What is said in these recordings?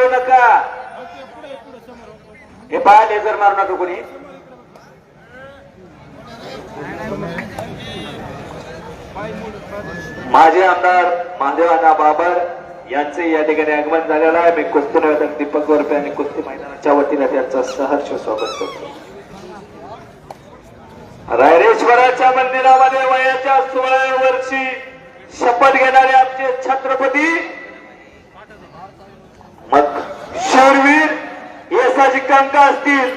मारू नका. हे पहा, लेझर मारू नका कोणी. माझे आमदार मांदेवाना बाबर यांचे या ठिकाणी आगमन झालेलं आहे. मी कुस्ती निवेदक दीपक गोरपे आणि कुस्ती मैदानाच्या वतीने त्यांचं सहर्ष स्वागत करतो. रायरेश्वराच्या मंदिरामध्ये वयाच्या 16व्या वर्षी शपथ घेणारे आमचे छत्रपती मग शूरवीर यशाची कंका असतील.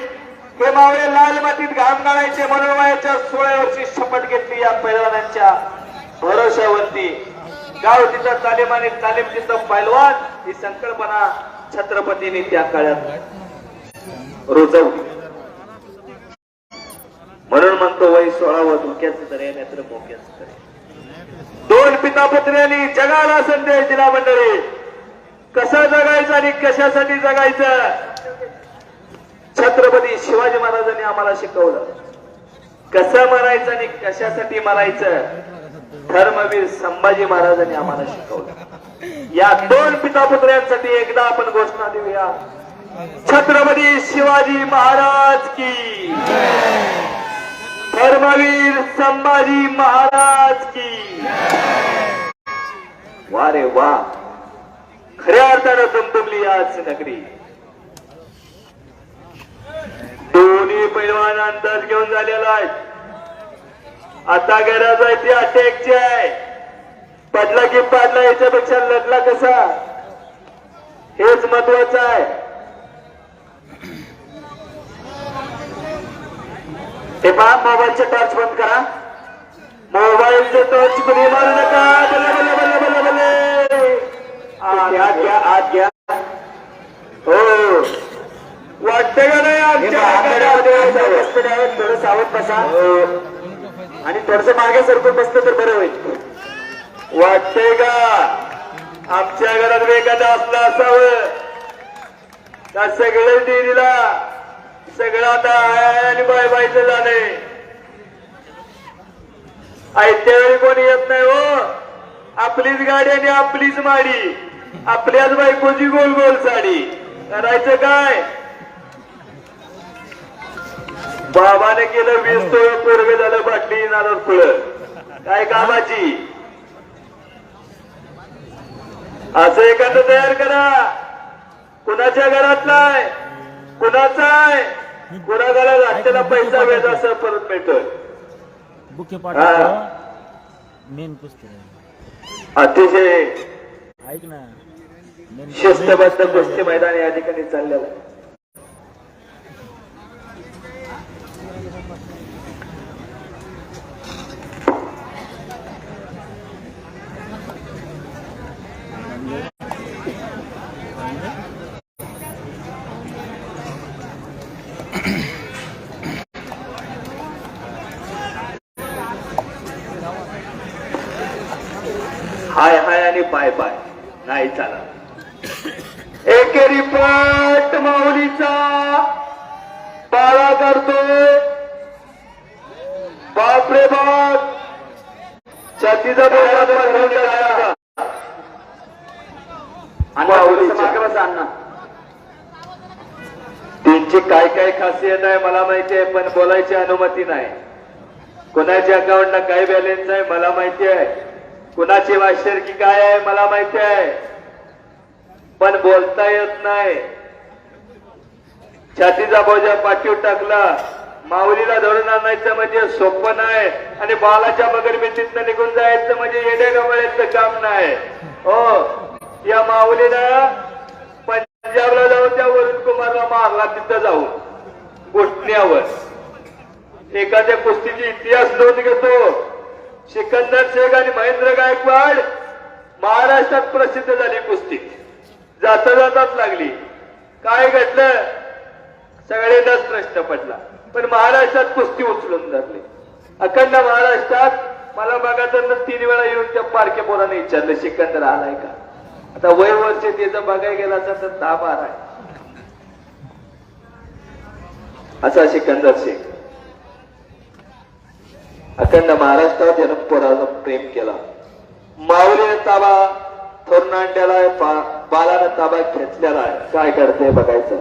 हे मावळे लाल मातीत घाम गाळायचे म्हणून वयाच्या 16व्या वर्षी शपथ घेतली. या पैलवानांच्या भरोशावरती गाव तिथं तालीम आणि तालीम तिथं पैलवान ही संकल्पना छत्रपतींनी त्या काळात रुजवली. म्हणून म्हणतो वय 16 धोक्याचं तरी नाहीतर मोक्याचं तरी. दोन पितापुत्र्यांनी जगाला संदेश दिला. मंडळी, कसं जगायचं आणि कशासाठी जगायचं छत्रपती शिवाजी महाराजांनी आम्हाला शिकवलं. कसं मरायचं आणि कशासाठी मरायचं धर्मवीर संभाजी महाराजांनी आम्हाला शिकवलं. या दोन पितापुत्र्यांसाठी एकदा आपण घोषणा देऊया. छत्रपती शिवाजी महाराज की, धर्मवीर संभाजी महाराज की. वा रे वा, खऱ्या अर्थानं दमदमली आज नगरी. दोन्ही पैलवान अंदाज घेऊन झालेला आहे. आता गरज आहे ती अटॅकची आहे. पडला की पाडला, याच्यापेक्षा लढला कसा हेच महत्वाचं आहे. हे पहा, मोबाईलचे टॉर्च बंद करा. मोबाईलचे टॉर्च कोणी मारू नका. बल्ले बल्ले बल्ले बल्ले बल्ले. आत घ्या, आत घ्या. हो, वाटते का नाही आमच्या थोडं सावध बसा आणि थोडस मागे सरकून बसलं तर बरं होईल. वाटतंय का आमच्या घरात एखादं असलं असावं का सगळं डेरीला सगळं आता आणि बाय बायचं झालंय. आयत्या वेळी कोणी येत नाही हो. आपलीच गाडी आणि आपलीच माडी, आपल्याच बायकोची गोल गोल साडी. करायचं काय? बाबाने केलं 20 तोळ, पोरग झालं बाटली नारळ फुलं. काय कामाची? असं एखादं तयार करा. कुणाच्या घरातला आहे, कुणाचा आहे, कुणाला घातलेला पैसा वेळ असं परत मिळतोय. मेन पुस्तक अतिशय ऐक ना, शिस्तबद्ध कुस्ती मैदान या ठिकाणी चाललेलं आहे. हाय हाय आणि बाय बाय नाही चालत. एकेरी पट माऊलीचा बाळा करतोय. बापरे बाप, छातीचा त्यांची काय काय खासियत आहे मला माहिती आहे, पण बोलायची अनुमती नाही. कोणाच्या अकाउंटला काय बॅलन्स आहे मला माहिती आहे, कुणाची वाशरकी काय आहे मला माहिती आहे, पण बोलता येत नाही. छातीचा बोजा पाठीवर टाकला, माऊलीला धरून आणायचं म्हणजे सोपं नाही आणि बालाच्या मगरमितीतनं निघून जायचं म्हणजे येडे गवळ्याचं काम नाही. हो, या माऊलीनं पंजाबला जाऊन त्या वरुण कुमारला मारला, तिथं जाऊन घोटण्यावर. एखाद्या कुस्तीची इतिहास नोंद घेतो. सिकंदर शेख आणि महेंद्र गायकवाड महाराष्ट्रात प्रसिद्ध झाली कुस्ती, जाता जाताच लागली. काय घडलं सगळ्यांनाच प्रश्न पडला, पण महाराष्ट्रात कुस्ती उचलून धरली. अखंड महाराष्ट्रात. मला बघा तर 3 वेळा येऊन त्या पारखे पोराने विचारलं सिकंदर आलाय का. आता वय वर्ष त्याचं बघायला गेला तर 10-12 आहे. असा सिकंदर शेख अखंड महाराष्ट्रात यानं पोराला प्रेम केला. माऊलीने ताबा थोरनांड्याला बालानं ताब्यात घेतलेला आहे. काय करते बघायचं.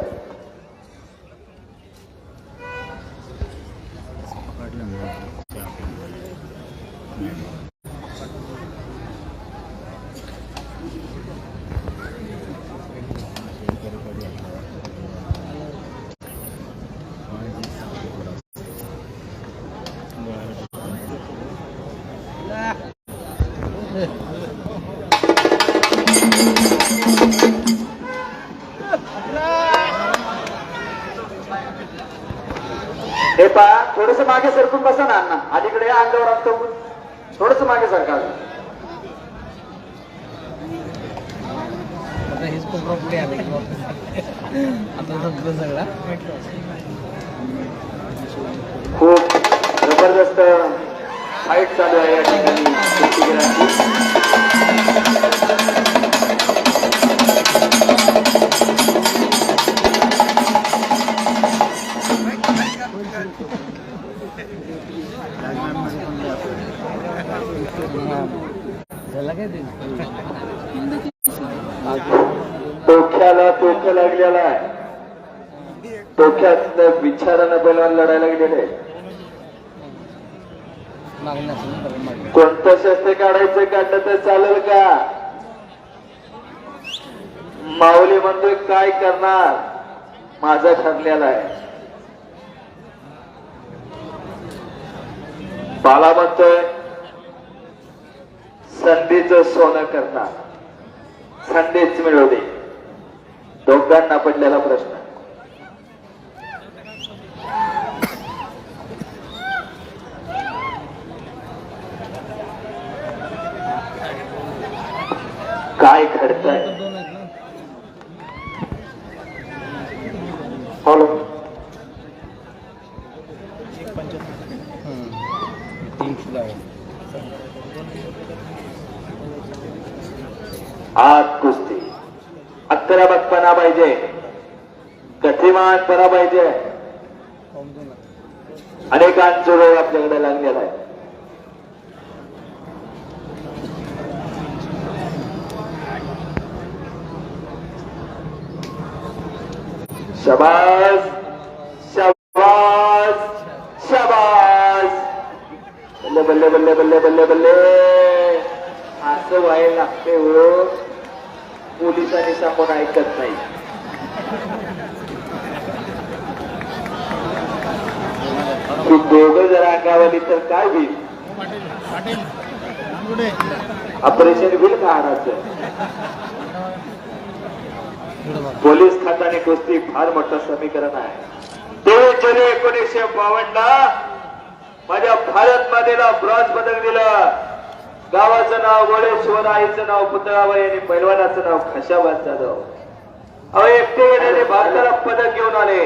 हे पहा, थोडस मागे सरकून बसा ना अण्णा. अलीकडे अंगावर आणतो. थोडस मागे सरका. आता हेच पण प्रॉपर्टी आले आता समजलं सगळा. खूप जबरदस्त फाईट चालू आहे या ठिकाणी. डोक्याला टोकं लागलेला आहे. डोक्यात विचारानं बैलवान लढायला गेलेले. कोणतं शस्त्र काढायचं काढलं तर चालेल का. माऊली म्हणतोय काय करणार, माझा ठरलेला आहे. बाला म्हणतोय संधीचं सोनं करणार. संधीच मिळवू दे. दोघांना पडलेला प्रश्न. काय घडतंय. हॅलो आत कुस्ती. अकराबकपणा पाहिजे. गतिमानपणा पाहिजे. अनेकांचा वेळ आपल्याकडे लागलेला आहे. शाबास शाबास शाबास. बल्ले बल्ले बल्ले बल्ले बल्ले बल्ले. असं व्हायला लागते हो. पोलिसांनी सांगून ऐकत नाही. ही दोघं जर अंगावली तर काय होईल. ऑपरेशन होईल का हाडाचं. पोलीस खात्याने कुस्ती फार मोठं समीकरण आहे. 23 जुलै 1952 माझ्या भारत मातेला ब्रॉन्झ पदक दिलं. गावाचं नाव गोळेश्वर, आईचं नाव पुतळाबाई आणि पैलवानाचं नाव खशाबाद जाधव. अहो एकटे गेलेले भारताला पदक घेऊन आले.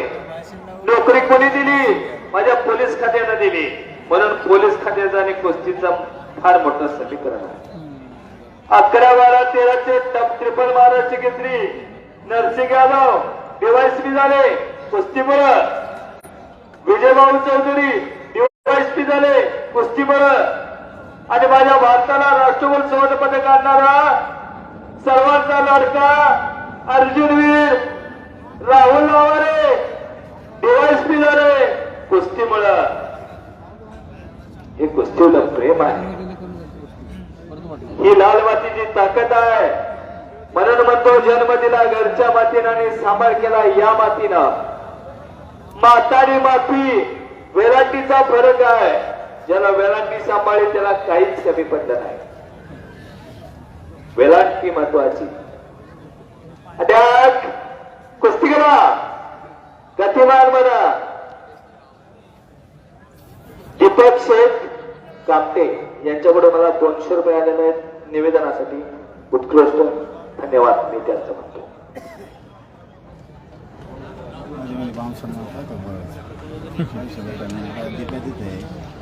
नोकरी कोणी दिली. माझ्या पोलीस खात्यानं दिली. म्हणून पोलीस खात्याचं आणि कुस्तीचं फार मोठं समीकरण आहे. 11, 12, 13चे टप ट्रिपल महाराष्ट्र केसरी नरसिंग यादव डीवायएसपी झाले कुस्तीमुळे. विजयभाऊ चौधरी डीवायएसपी झाले कुस्तीमुळे. आणि माझ्या भारताला राष्ट्रकुल सुवर्ण पदक आणणारा सर्वांचा लाडका अर्जुनवीर राहुल नावारे डीवायएसपी झाले कुस्तीमुळं. हे कुस्तीला प्रेम आहे. ही लाल मातीची ताकद आहे. म्हणून म्हणतो जन्म दिला घरच्या मातीनं आणि सांभाळ केला या मातीनं. मातारी माती वेलांटीचा फरक आहे. ज्याला वेलांटी सांभाळली त्याला काहीच कमी पडलं नाही. वेलांटी महत्वाची. अटॅक कुस्ती करा. गतिमान बना. दीपक शेठ कामटे यांच्याकडे मला 200 रुपये आलेले आहेत निवेदनासाठी. उत्कृष्ट धन्यवाद मी त्यांचं म्हणतो.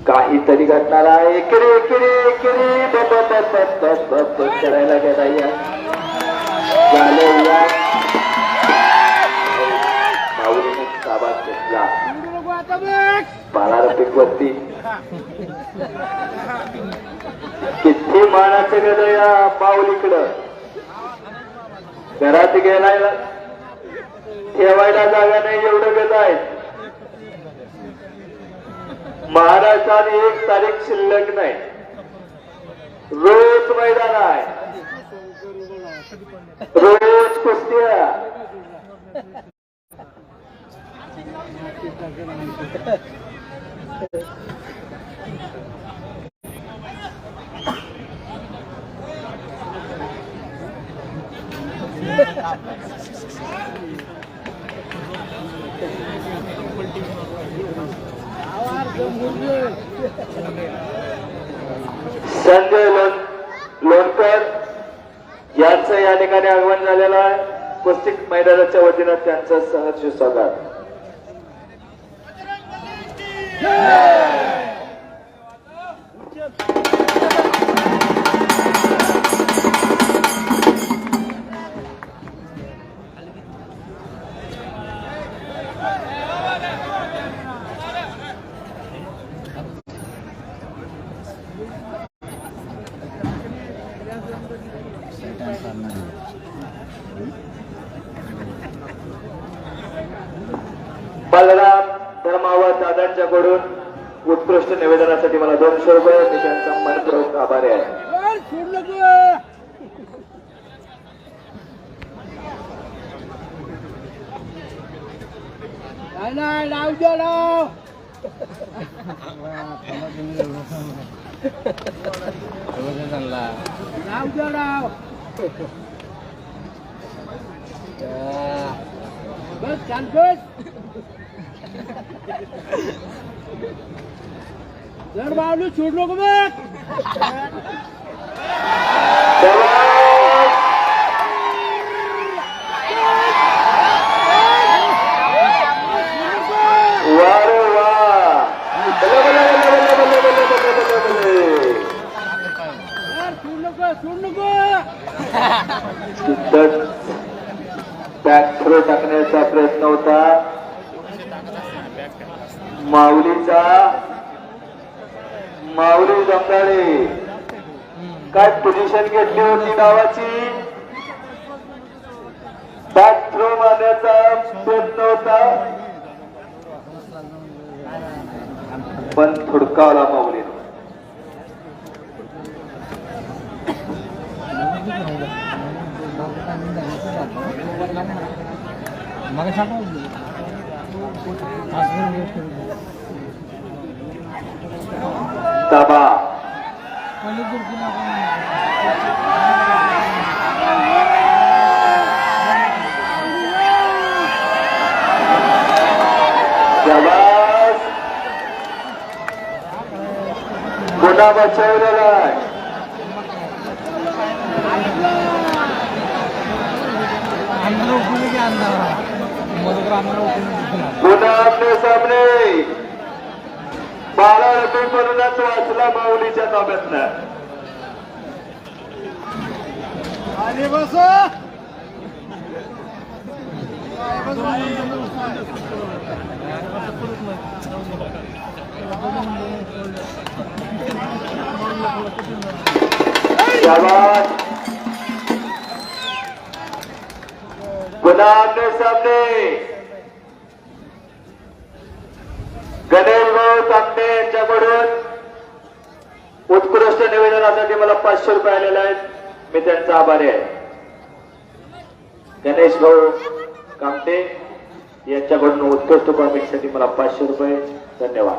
काहीतरी घडणार आहे. एकेरी एकेरी एकेरी करायला गेला. माऊलीने ताबा घेतला. 12 रुपये किती मानाचं गेलं या माऊलीकडं. घरात गेलाय ठेवायला जागा नाही एवढं गत आहे. महाराष्ट्रात 1 तारीख शिल्लक नाही. रोज मैदान आहे. रोज कुस्त्या. संजय लोणकर यांचं या ठिकाणी आगमन झालेलं आहे. कुस्ती मैदानाच्या वतीनं त्यांचं सहर्ष स्वागत. बलराम धर्मावत दादांच्याकडून उत्कृष्ट निवेदनासाठी मला 200 रुपये. मी त्यांचा मनपूर्वक आभारी आहे. जर बावली सोड नको मग. वारे वा. सोड नको. बॅक थ्रो टाकण्याचा प्रयत्न होता माऊलीचा. माऊली जमदाळे काय पोझिशन घेतली होती नावाची. बॅक थ्रो मारण्याचा प्रयत्न होता पण थुडकावला माऊली. ताबा गुन्हा बचावलेला आहे. गुन्हा आपले सामने 12 रुपयेपर्यंत वाचला माऊलीच्या ताब्यातनं. गुन्हा आपले सामने गणेश भाऊ तांबे यांच्याकडून उत्कृष्ट निवेदनासाठी मला 500 रुपये आलेले आहेत. मी त्यांचा आभारी आहे. गणेश भाऊ कामटे यांच्याकडून उत्कृष्ट कॉमेंटसाठी मला 500 रुपये. धन्यवाद.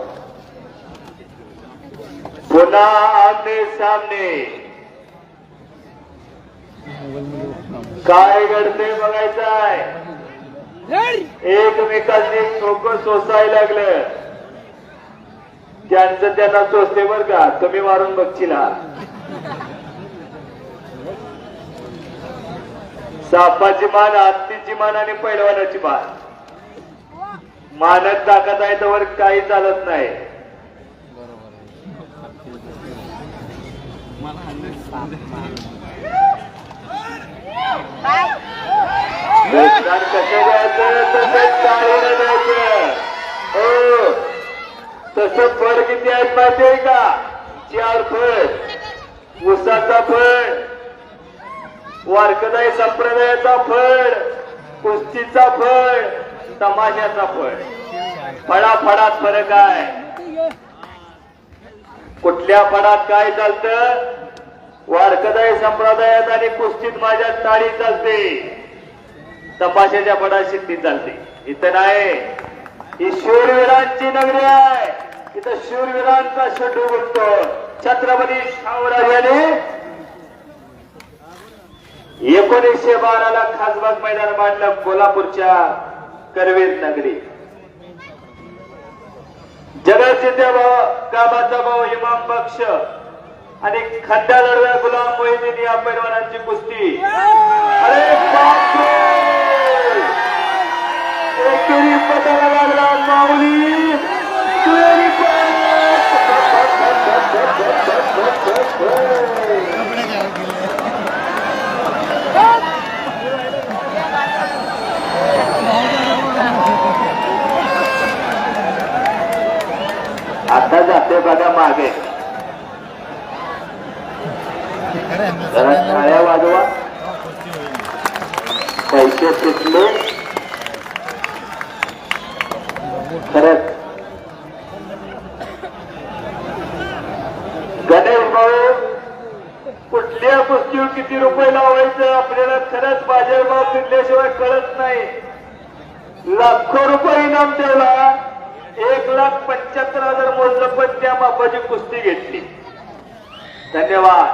पुन्हा आमने सामने काय घडते बघायचं आहे. एकमेकांनी डोकं सोसायला लागलं. त्यांचं त्यांना सोसते बर का. तुम्ही मारून बघशीला. सापाची मान, हत्तीची मान आणि पैलवानाची मान. मानत ताकद आहे तर काही चालत नाही. कसं जायचं तसंच चालवलं जायचं. हो तसं फळ किती आहेत माहिती आहे का. 4 फळ. ऊसाचा फळ वारकदाई संप्रदायाचा फळ, कुस्तीचा फळ, तमाशाचा फळ, फळाफळात फरक आहे. कुठल्या फळात काय चालतं? वारकदाई संप्रदायात आणि कुस्तीत माझ्या टाळी चालते, तमाशाच्या फळात शिट्टी चालते. इथं नाही. ही शूरवीरांची नगरी आहे. इथं शूरवीरांचा शेडू उठतो. छत्रपती शाहूराजांनी 1912 खासबाग मैदान बांधलं कोल्हापूरच्या करवीर नगरी. जगतजित्या गावाचा भाऊ इमाम बक्ष आणि खड्डा लढव्या गुलाम मोहिदीन या पैलवानांची कुस्ती. अरे बापरे, एकेरी पदाला लागला माऊली. आता जाते बघा मागे. जरा टाळ्या वाजवा. पैसे सुटले खरंच. गणेश भाऊ, कुठल्या कुस्तीवर किती रुपये लावायचं आपल्याला खरंच बाजारभाव फिरल्याशिवाय कळत नाही. लाखो रुपये इनाम ठेवला. 1,75,000 मोजलं पण त्या मापाची कुस्ती घेतली. धन्यवाद.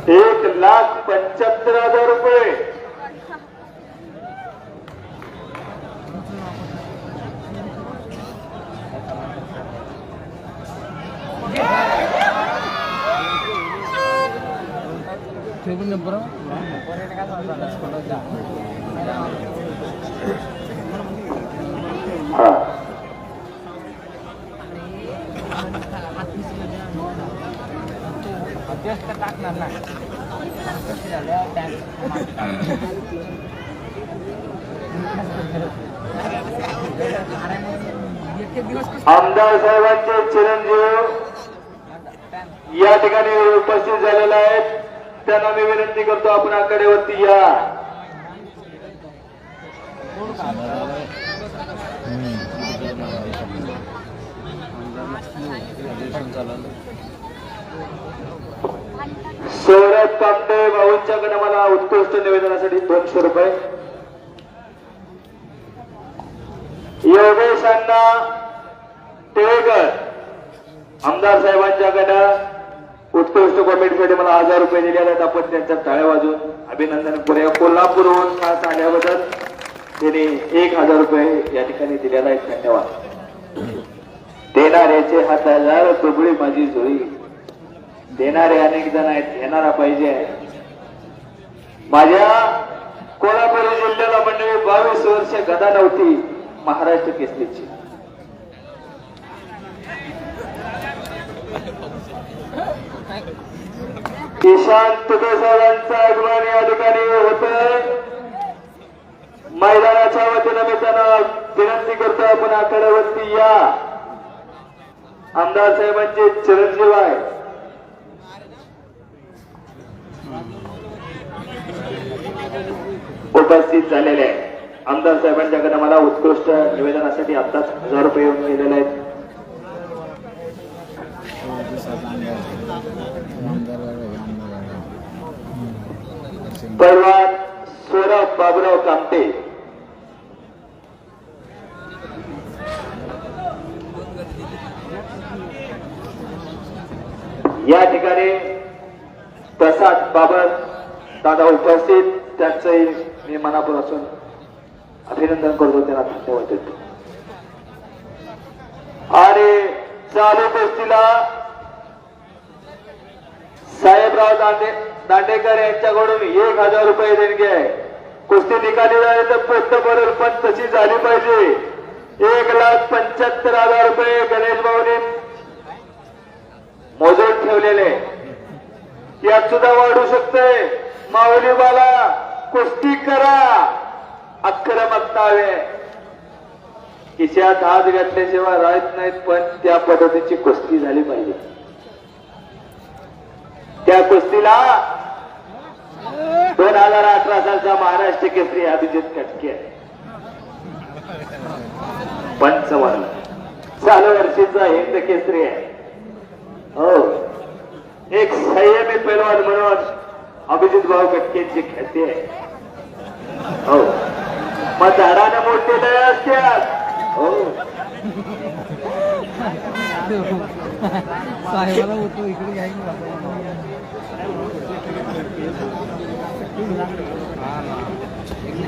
1,75,000 रुपये. टाकणार ना आमदार साहेबांचे चिरंजीव या ठिकाणी उपस्थित झालेले आहेत. त्यांना मी विनंती करतो आपण आकडेवरती या. सौरभ कामटे भाऊंच्याकडे मला उत्कृष्ट निवेदनासाठी 200 रुपये. योगेश अण्णा टिळेकर आमदार साहेबांच्याकडे उत्कृष्ट कॉमेंटसाठी मला 1000 रुपये दिले आहेत. आपण त्यांच्या टाळ्या वाजून अभिनंदन करूया. कोल्हापूरहून खास आल्याबद्दल त्यांनी 1000 रुपये या ठिकाणी दिलेला आहे. धन्यवाद. देणाऱ्याचे हात हजार, तुबळी माझी जोळी. देणारे अनेक जण आहेत, घेणारा पाहिजे. माझ्या कोल्हापूर जिल्ह्याला मंडळी 22 वर्ष गदा नव्हती महाराष्ट्र केसरीची. ईशान तुकेसाहेबांचा आगमन या ठिकाणी होतोय. मैदानाच्या वतीनं मी त्यांना विनंती करतो आपण आखाड्यावरती या. आमदार साहेबांचे चिरंजीव आहे. उपस्थित झालेले आहे. आमदार साहेबांच्याकडे मला उत्कृष्ट निवेदनासाठी आत्ताच 1000 रुपये येऊन गेलेले आहेत. पैलवान सौरभ बाबुराव कामटे या ठिकाणी प्रसाद बाबत दादा उपस्थित. त्यांचंही मी मनापासून अभिनंदन करतो, त्यांना धन्यवाद देतो. आणि चालू कुस्तीला साहेबराव दांडेकर यांच्याकडून 1000 रुपये देणगी आहे. कुस्ती निकाली झाली तर पोस्ट भरेल, पण तशी झाली पाहिजे. 1,75,000 रुपये गणेश भाऊने मोजून ठेवलेले. यात सुद्धा वाढू शकते. माऊलीबाला कुस्ती करा, आक्रमकता हवे. खिशात हात घातल्याशिवाय राहत नाहीत, पण त्या पद्धतीची कुस्ती झाली पाहिजे. त्या कुस्तीला 2018 सालचा महाराष्ट्र केसरी अभिजित कटके पंच म्हणून चालू वर्षीचा हिंद केसरी आहे. हो, एक संयमी पैलवान म्हणून अभिजित भाऊ कटकेंची ख्याती आहे. हो, मग झाडाने मोठे लय असतात. हो, साहेबाला होतो इकडे घ्यायला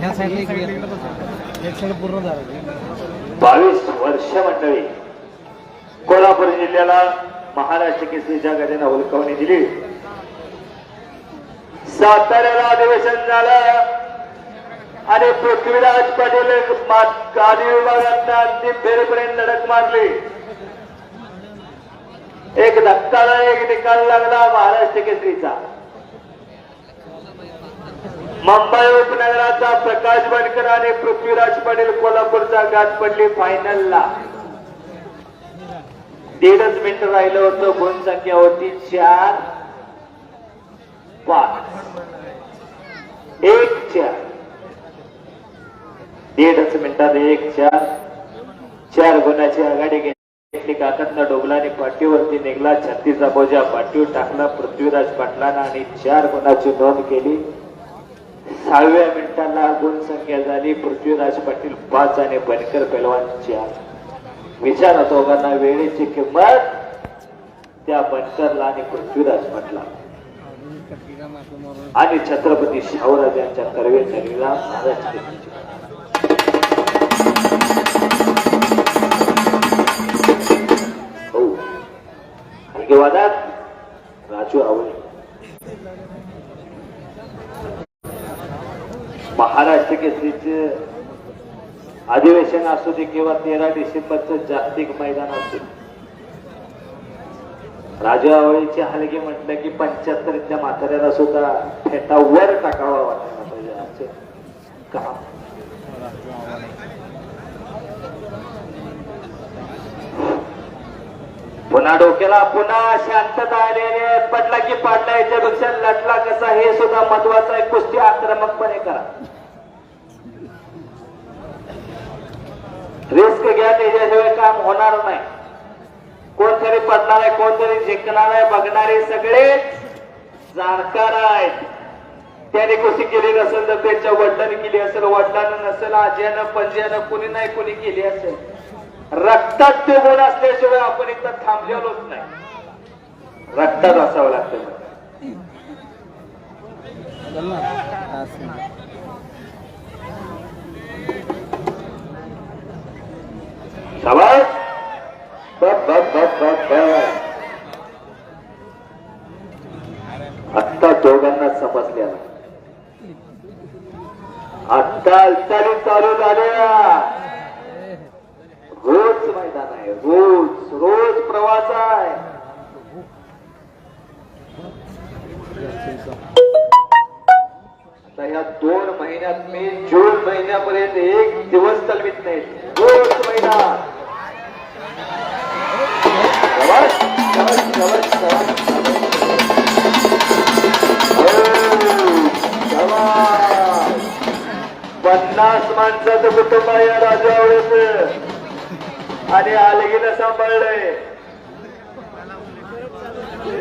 ह्या साईडला इकडे एक साईड पूर्ण झालं. 22 वर्ष मंडळी कोल्हापूर जिल्ह्याला महाराष्ट्र केसरीच्या गदेनं हुलकावणी दिली. साताऱ्याला अधिवेशन झालं आणि पृथ्वीराज पाटील गादी विभागात अंतिम फेरीपर्यंत लढत मारली. एक धक्कादायक निकाल लागला महाराष्ट्र केसरीचा. मुंबई उपनगराचा प्रकाश बनकर आणि पृथ्वीराज पाटील कोल्हापूरचा गाठ पडली फायनलला. 1.5 मिनिट राहिलं होतं. गुण संख्या होती 4-5 1-4. 1.5 मिनिटात 1-4 4 गुणाची आघाडी घेतली. काकांना डोबलाने पाठीवरती निघला. छत्तीचा बोजा पाठीवर टाकला पृथ्वीराज पाटलांना आणि 4 गुणाची नोंद केली. 6व्या मिनिटाला गुण संख्या झाली पृथ्वीराज पाटील 5 आणि बनकर पैलवान 4. विचार दोघांना वेळेची किंमत त्या बनकरला आणि पृथ्वीराज पाटला आणि छत्रपती शाहूराज यांच्या कर्वेनगरीला महाराष्ट्र हो हलगेवादात राजू आवळे. महाराष्ट्र केसरीचे अधिवेशन असू दे किंवा 13 डिसेंबरचं जागतिक मैदान असू दे, राजू आवळेची हलगी म्हटलं की 75च्या म्हाताऱ्याला सुद्धा फेटा वर टाकावा वाटायला पाहिजे असं काम. पुन्हा डोक्याला पुन्हा शांतता आलेली आहे. पडला की पाडला याच्यापेक्षा लटला कसा हे सुद्धा महत्वाचं आहे. कुस्ती आक्रमकपणे करा. रिस्क घ्या, त्याच्याशिवाय काम होणार नाही. कोणतरी पडणार आहे, कोणतरी जिंकणार आहे. बघणारे सगळे जाणकार आहेत. त्याने कुस्ती केली नसेल तर त्यांच्या वडिलांनी केली असेल, वडिलांना नसेल आज्यानं पंज्यानं कुणी नाही कुणी केली असेल. रक्तात ते गुण असल्याशिवाय आपण एकदा थांबलेलोच नाही. रक्तात असावं लागतं. शाबास. आत्ता दोघांना समजल्या. आत्ता हालचाली चालू झाल्या. रोज मैदान आहे, रोज रोज प्रवास आहे. आता या 2 महिन्यात मी जून महिन्यापर्यंत एक दिवस चालवित नाही. रोज मैदान. शाबास, शाबास, शाबास, शाबास, शाबास. 50 माणसाचं कुटुंब आहे या राजू आवळेचं आणि आलगीनं सांभाळलंय.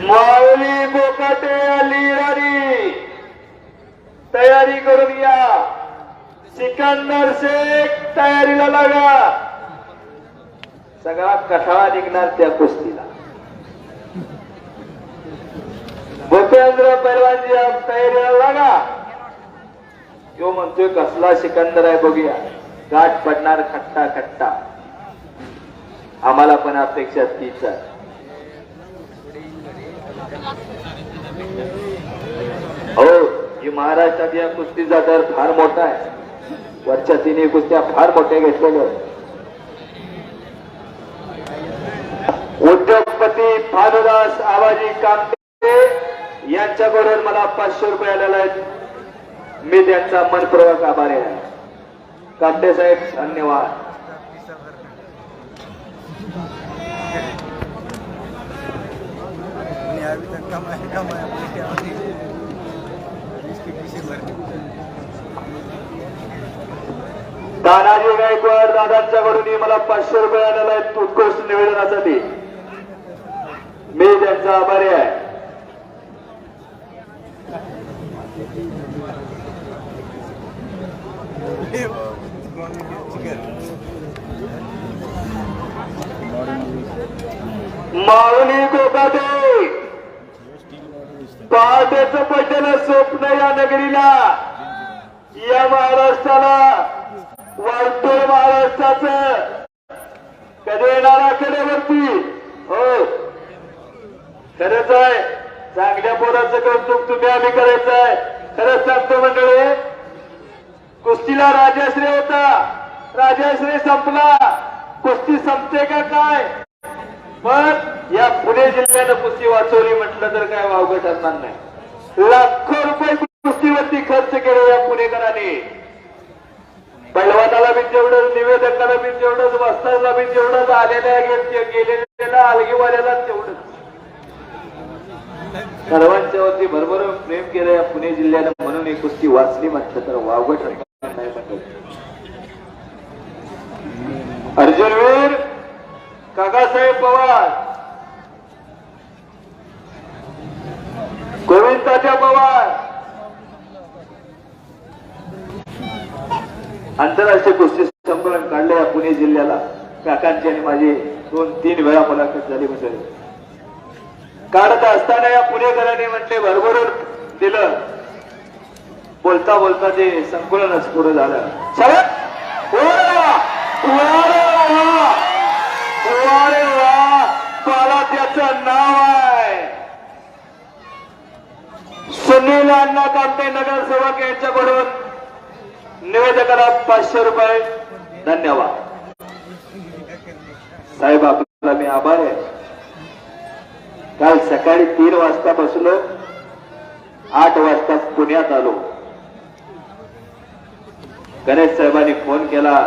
माऊली बोकाटे लिहिणारी तयारी करून या. सिकंदर शेख तयारीला लागा. सगळा कठाळा निघणार त्या कुस्तीला. भूपेंद्र पैलवानजी तयारीला लागा. तो म्हणतोय कसला सिकंदर आहे बघूया. गाठ पडणार खट्टा खट्टा. आम्हाला पण अपेक्षा तीच आहे. हो, ही महाराष्ट्रात या कुस्तीचा दर फार मोठा आहे. वरच्या 3 कुस्त्या फार मोठ्या घेतलेल्या. उद्योगपती भानुदास आबाजी कामते यांच्याकडून मला 500 रुपये आलेला आहेत. मी त्यांचा मनपूर्वक आभारी आहे. कामते साहेब धन्यवाद. अभी तक कमाया इसके पीछे भर तानाजी गायकवाड दादांच्याकडून मला 500 रुपये आलेला आहे उत्कृष्ट निवेदनासाठी. मी त्यांचा आभारी आहे. माऊली गोगाटे पहाटेचं पडलेलं स्वप्न या नगरीला, या महाराष्ट्राला, वाढतोय महाराष्ट्राचं कधी येणारा कडेवरती. हो खरंच आहे, चांगल्या पोराचं कौतुक तुम्ही आम्ही करायचं आहे. खरंच सांगतो मंडळी, कुस्तीला राजाश्रय होता, राजाश्रय संपला, कुस्ती संपते का काय. पण या पुणे जिल्ह्यानं कुस्ती वाचवली म्हटलं तर काय वावगं ठरणार नाही. लाखो रुपये कुस्तीवरती खर्च केले या पुणेकरांनी. पैलवानाला बी तेवढं, निवेदकाला बी तेवढंच, वस्ताला बी तेवढंच, आलेल्या गेलेल्या अलगीवाल्याला तेवढंच. सर्वांच्या वरती भरभरून प्रेम केलं या पुणे जिल्ह्यानं, म्हणून ही कुस्ती वाचली म्हटलं तर वावगं ठरणार नाही. अर्जुनवीर काकासाहेब पवार, गोविंदाच्या पवार आंतरराष्ट्रीय कुस्ती संमेलन काढलं या पुणे जिल्ह्याला. काकांची आणि माझी 2-3 वेळा मुलाखत झाली. म्हणजे काढत असताना या पुणेकरांनी म्हटले भरभरून दिलं. बोलता बोलता ते संकुलनच पुढे झालं. मला त्याचं नाव आहे सुनील अण्णा कामते, नगरसेवक यांच्याकडून निवेदकाला 500 रुपये. धन्यवाद साहेब, आपल्याला मी आभार आहे. काल सकाळी 3 वाजता बसलो, 8 वाजता पुण्यात आलो. गणेश साहेबांनी फोन केला,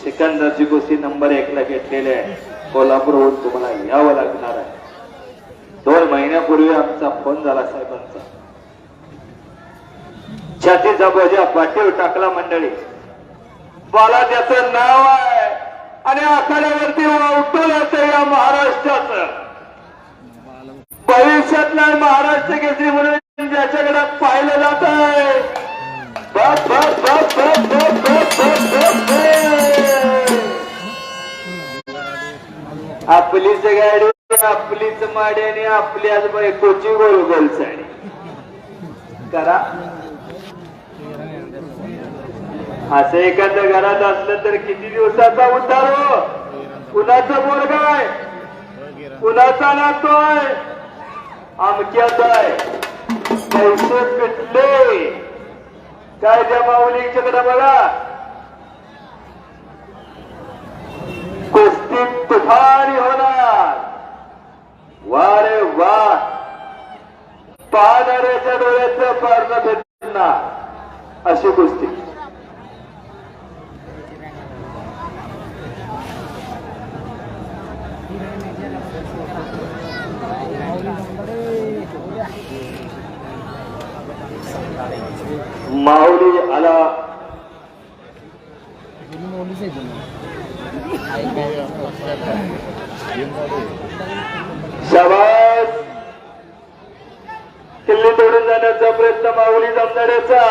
सिकंदरची कुस्ती नंबर 1 ला घेतलेली आहे, कोल्हापूरहून तुम्हाला यावं लागणार आहे. 2 महिन्यापूर्वी आमचा फोन झाला साहेबांचा. छातीचा बोजा पाठीवर टाकला मंडळी. बाला त्याचं नाव आहे आणि आखाड्यावरती उठवलं या महाराष्ट्राचं. भविष्यातला महाराष्ट्र केसरी म्हणून ज्याच्याकडे पाहिलं जात आहे. आपलीच गाडी, आपलीच माडी आणि आपल्याच बायकोची गोल गोल साडी करा. असं एखाद्या घरात असलं तर किती दिवसाचा उद्धार हो. कुणाचा पोरगा आहे, कुणाचा नातो आहे, अमक्याचा आहे. पैसे पिटले काय त्या माऊलीच्याकडे बघा. कुस्ती तुफानी होणार. वा रे वा, पाहणाऱ्याच्या डोळ्याचं पारणं भेटणार अशी कुस्ती. माऊली आला. शाबास, किल्ली तोडून जाण्याचा प्रयत्न माऊली जमदाड्याचा.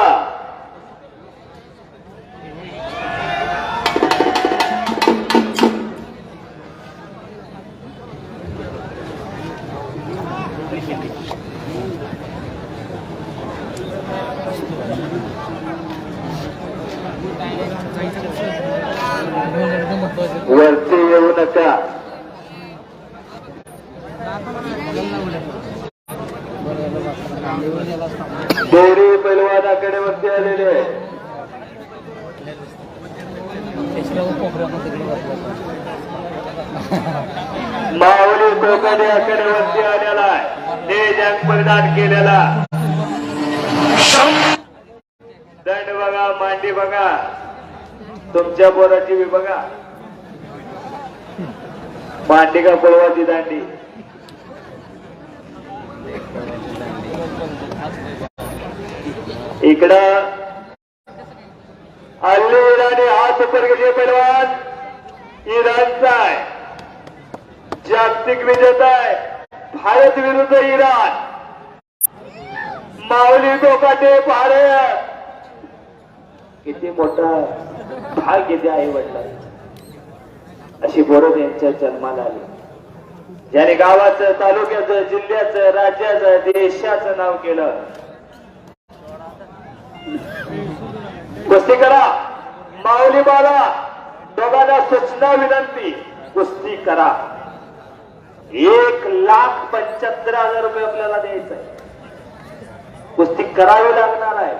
वरती येऊ नका. दोरी पैलवानाकडे वरती आलेले. माऊली कोकण्याकडे वरती आलेला आहे. जंग परिधान केलेला. दंड बघा, मांडी बघा, तुमच्या पोराची बी बघा. मांडी का पळवाची दांडी. इकडं हल्ली इराणी हात ऊपर गेले पैलवान इराणचा आहे, जागतिक विजेता आहे भारत विरुद्ध इराण. माऊली दोकाटे भारत किती मोठा भाग येते आई वडिलांचा. अशी पोरं यांच्या जन्माला आली, ज्याने गावाचं, तालुक्याचं, जिल्ह्याचं, राज्याचं, देशाचं नाव केलं. कुस्ती करा माऊली बाला, दोघांना सूचना विनंती, कुस्ती करा. 1,75,000 रुपये आपल्याला द्यायचं आहे. कुस्ती करावी लागणार आहे.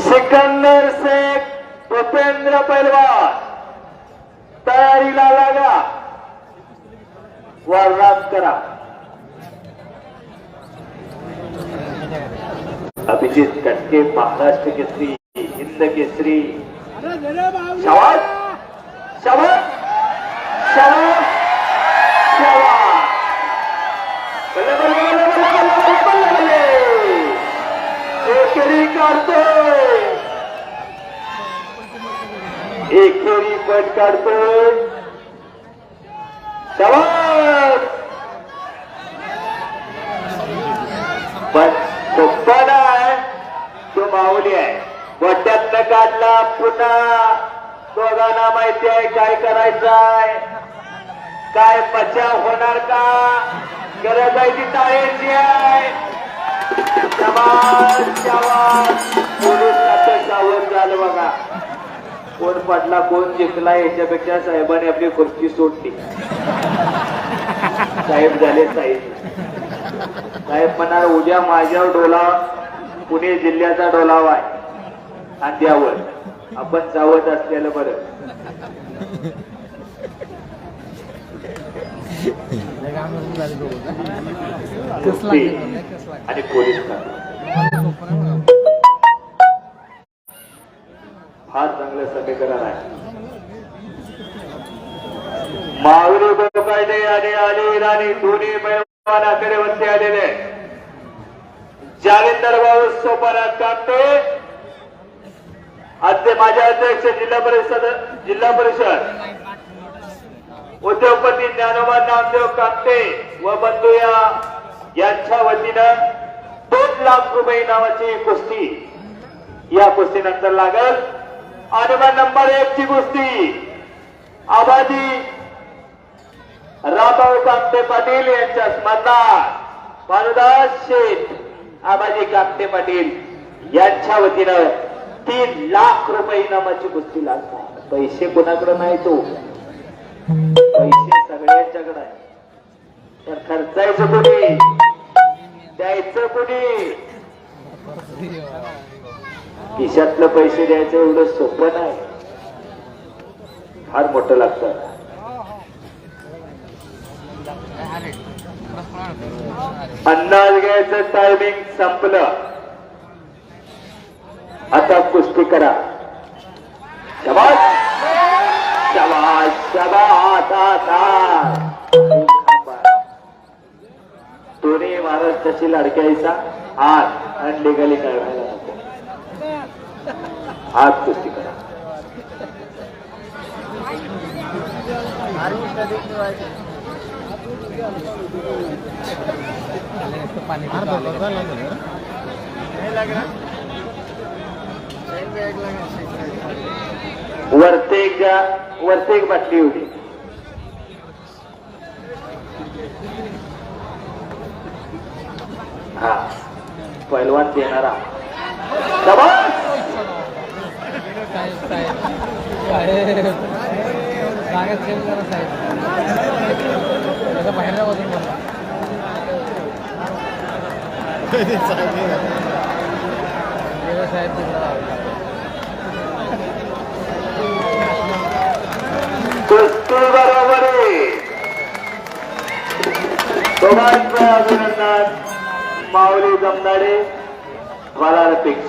सिकंदर शेख, भूपेंद्र पैलवान तयारीला लागा, वरराम करा. अभिजित कटके महाराष्ट्र केसरी, हिंद केसरी. अरे गेले बावली. शाबास शाबास शाबास शाबास. बल्ले बल्ले बल्ले बल्ले बल्ले बल्ले. एकेरी काढतोय, एकेरी पट काढतोय. शाबास. पण सोप्पा आहे तो माऊली आहे. गोट्यातनं काढला, पुन्हा दोघांना माहिती आहे काय करायचं आहे, काय बचाव होणार का. गरज आहे ती टाळ्याची आहे. शाबास शाबास. पोलीस खातं सावध झालं बघा. कोण पडला कोण जिंकला याच्यापेक्षा साहेबांनी आपली खुर्ची सोडली. साहेब झाले साहेब. साहेब म्हणाल उद्या माझ्यावर डोला, पुणे जिल्ह्याचा डोलावा आहे खांद्यावर. आपण सावध असलेलं बरं. कुस्ती आणि पोलीस खातं फार चांगलं समीकरण आहे. माऊली बोकायडे आणि आली राणी दोन्ही पैलवानाकडे वरती आलेले. जालिंदर भाऊ सोपाना कापते, आजचे माझे अध्यक्ष जिल्हा परिषद उद्योगपती ज्ञानोबा नामदेव कापते व बंधूया यांच्या वतीनं 2 लाख रुपये नावाची कुस्ती या कुस्तीनंतर लागल. आणि मग नंबर 1 ची कुस्ती आबादी रामभाऊ कापते पाटील यांच्या स्मरणात भानुदास शेठ आबाजी कापते पाटील यांच्या वतीनं 3 लाख रुपये इनामाची कुस्ती लागतात. पैसे कोणाकडे नाही, तो पैसे सगळ्यांच्याकडे आहे. तर खर्चायचं कोणी, द्यायचं कोणी. खिशातलं पैसे द्यायचं एवढं सोपं नाही, फार मोठं लागतं. अंदाज घ्यायचं टायमिंग संपलं. आता कुस्ती करा. शाबास शाबास शाबास. आता दोन्ही महाराष्ट्राची लाडक्याचा हात अनलिगली करायला नको. हात कुस्ती करा. वरते एक बाटली होती. हा पैलवान देणारा. बाहेर बसून साहेब कुस्ती बरोबरी. दोघांचं अभिनंदन. माऊली जमदाडे, वरार पिक्स.